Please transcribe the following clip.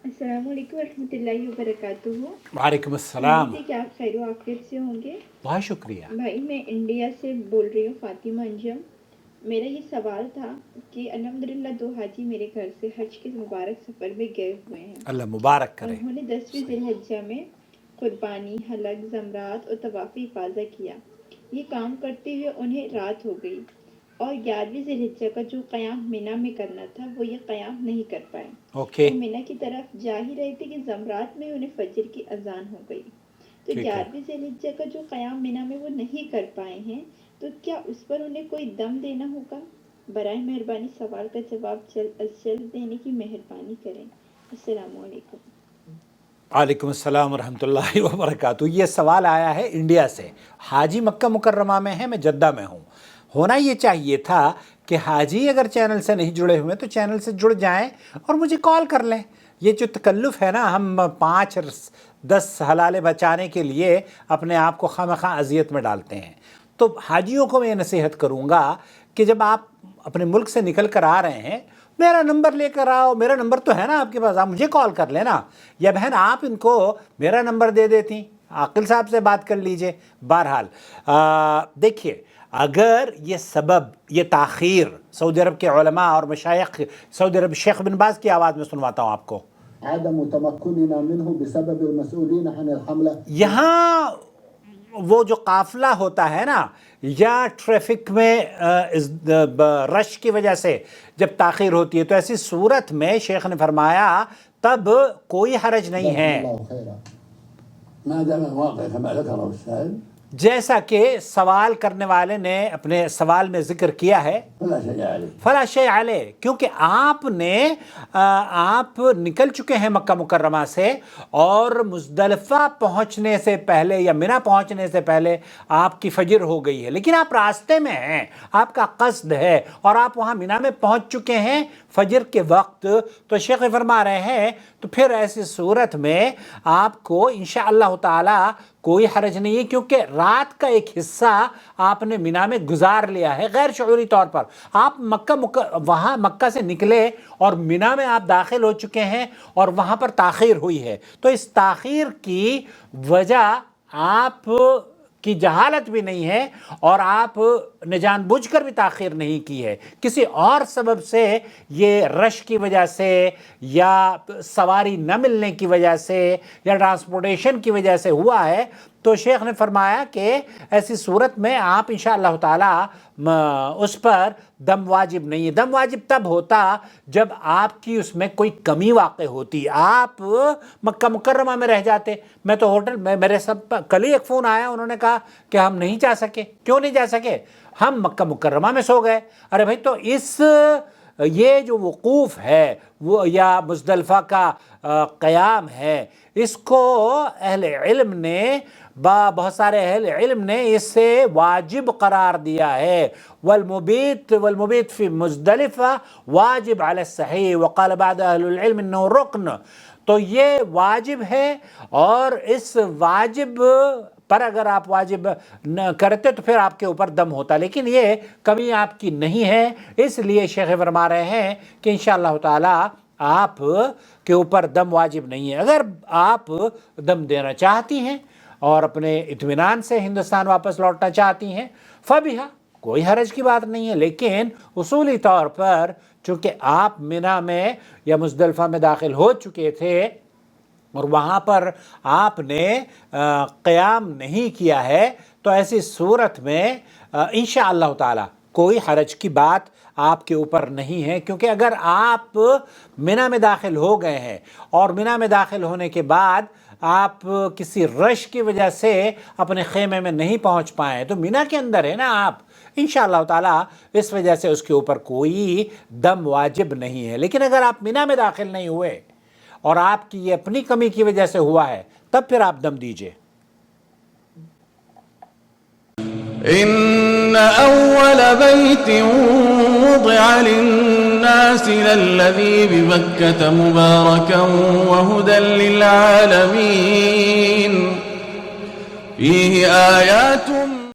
السلام علیکم ورحمۃ اللہ وبرکاتہ۔ وعلیکم السلام۔ امید ہے کہ آپ خیر و عافیت سے ہوں گے۔ بہت شکریہ بھائی میں انڈیا سے بول رہی ہوں، فاطمہ انجم۔ میرا یہ سوال تھا کہ الحمدللہ 2 حاجی میرے گھر سے حج کے مبارک سفر میں گئے ہوئے ہیں۔ اللہ مبارک کرے۔ انہوں نے 10ویں ذی الحجہ میں قربانی، حلق، زمرات اور طواف افاضہ کیا۔ یہ کام کرتے ہوئے انہیں رات ہو گئی اور 11ویں ذی الحجہ کا جو قیام مینا میں کرنا تھا وہ یہ قیام نہیں کر پائے۔ اوکے، وہ مینا کی طرف جا ہی رہے تھے کہ زمرات میں انہیں فجر کی اذان ہو گئی۔ تو 11ویں ذی الحجہ کا جو قیام مینا میں وہ نہیں کر پائے ہیں، تو کیا اس پر انہیں کوئی دم دینا ہوگا؟ برائے مہربانی سوال کا جواب جلد دینے کی مہربانی کریں۔ السلام علیکم۔ وعلیکم السلام ورحمۃ اللہ وبرکاتہ۔ یہ سوال آیا ہے انڈیا سے۔ حاجی مکہ مکرمہ میں ہے، میں جدہ میں ہوں۔ ہونا یہ چاہیے تھا کہ حاجی اگر چینل سے نہیں جڑے ہوئے تو چینل سے جڑ جائیں اور مجھے کال کر لیں۔ یہ جو تکلف ہے نا، ہم 5-10 حلالے بچانے کے لیے اپنے آپ کو خواہ اذیت میں ڈالتے ہیں۔ تو حاجیوں کو میں یہ نصیحت کروں گا کہ جب آپ اپنے ملک سے نکل کر آ رہے ہیں، میرا نمبر لے کر آؤ۔ میرا نمبر تو ہے نا آپ کے پاس، آپ مجھے کال کر لینا، یا بہن آپ ان کو میرا نمبر دے دیتی، عاقل صاحب سے بات کر لیجئے۔ بہرحال دیکھیے، اگر یہ سبب، یہ تاخیر سعودی عرب کے علماء اور مشائخ، سعودی عرب شیخ بن باز کی آواز میں سنواتا ہوں آپ کو۔ عدم تمكننا منه بسبب المسؤولين عن الحملة۔ یہاں وہ جو قافلہ ہوتا ہے نا، یا ٹریفک میں رش کی وجہ سے جب تاخیر ہوتی ہے، تو ایسی صورت میں شیخ نے فرمایا تب کوئی حرج نہیں ہے، الله خيرا. ما دام الواقع كما ذكره السائل جیسا کہ سوال کرنے والے نے اپنے سوال میں ذکر کیا ہے، فلا شيء عليه. فلا شیء علیہ، کیونکہ آپ نکل چکے ہیں مکہ مکرمہ سے، اور مزدلفہ پہنچنے سے پہلے یا منی پہنچنے سے پہلے آپ کی فجر ہو گئی ہے، لیکن آپ راستے میں ہیں، آپ کا قصد ہے اور آپ وہاں منی میں پہنچ چکے ہیں فجر کے وقت، تو شیخ فرما رہے ہیں تو پھر ایسی صورت میں آپ کو انشاءاللہ تعالی کوئی حرج نہیں ہے، کیونکہ رات کا ایک حصہ آپ نے منی میں گزار لیا ہے غیر شعوری طور پر۔ آپ وہاں مکہ سے نکلے اور منی میں آپ داخل ہو چکے ہیں اور وہاں پر تاخیر ہوئی ہے، تو اس تاخیر کی وجہ آپ کی جہالت بھی نہیں ہے اور آپ نے جان بوجھ کر بھی تاخیر نہیں کی ہے، کسی اور سبب سے، یہ رش کی وجہ سے یا سواری نہ ملنے کی وجہ سے یا ٹرانسپورٹیشن کی وجہ سے ہوا ہے، تو شیخ نے فرمایا کہ ایسی صورت میں آپ انشاءاللہ تعالی اس پر دم واجب نہیں ہے۔ دم واجب تب ہوتا جب آپ کی اس میں کوئی کمی واقع ہوتی، آپ مکہ مکرمہ میں رہ جاتے۔ میں تو ہوٹل میں، میرے سب کل ہی ایک فون آیا، انہوں نے کہا کہ ہم نہیں جا سکے۔ کیوں نہیں جا سکے؟ ہم مکہ مکرمہ میں سو گئے۔ ارے بھائی، تو یہ جو وقوف ہے وہ یا مزدلفہ کا قیام ہے، اس کو اہل علم نے، بہت سارے اہل علم نے اس سے واجب قرار دیا ہے۔ والمبیت فی مزدلفہ واجب علی الصحیح وقال بعد اہل العلم انه رکن۔ تو یہ واجب ہے، اور اس واجب پر اگر آپ واجب نہ کرتے تو پھر آپ کے اوپر دم ہوتا، لیکن یہ کمی آپ کی نہیں ہے، اس لیے شیخ فرما رہے ہیں کہ انشاءاللہ تعالی آپ کے اوپر دم واجب نہیں ہے۔ اگر آپ دم دینا چاہتی ہیں اور اپنے اطمینان سے ہندوستان واپس لوٹنا چاہتی ہیں، فبیہا، کوئی حرج کی بات نہیں ہے، لیکن اصولی طور پر چونکہ آپ منی میں یا مزدلفہ میں داخل ہو چکے تھے اور وہاں پر آپ نے قیام نہیں کیا ہے، تو ایسی صورت میں انشاءاللہ تعالی کوئی حرج کی بات آپ کے اوپر نہیں ہے، کیونکہ اگر آپ منی میں داخل ہو گئے ہیں اور منی میں داخل ہونے کے بعد آپ کسی رش کی وجہ سے اپنے خیمے میں نہیں پہنچ پائے، تو منی کے اندر ہے نا آپ، انشاءاللہ تعالی اس وجہ سے اس کے اوپر کوئی دم واجب نہیں ہے۔ لیکن اگر آپ منی میں داخل نہیں ہوئے اور آپ کی یہ اپنی کمی کی وجہ سے ہوا ہے، تب پھر آپ دم دیجئے۔ إن أول بيت وضع للناس للذي ببكة مباركا وهدى للعالمين فيه آيات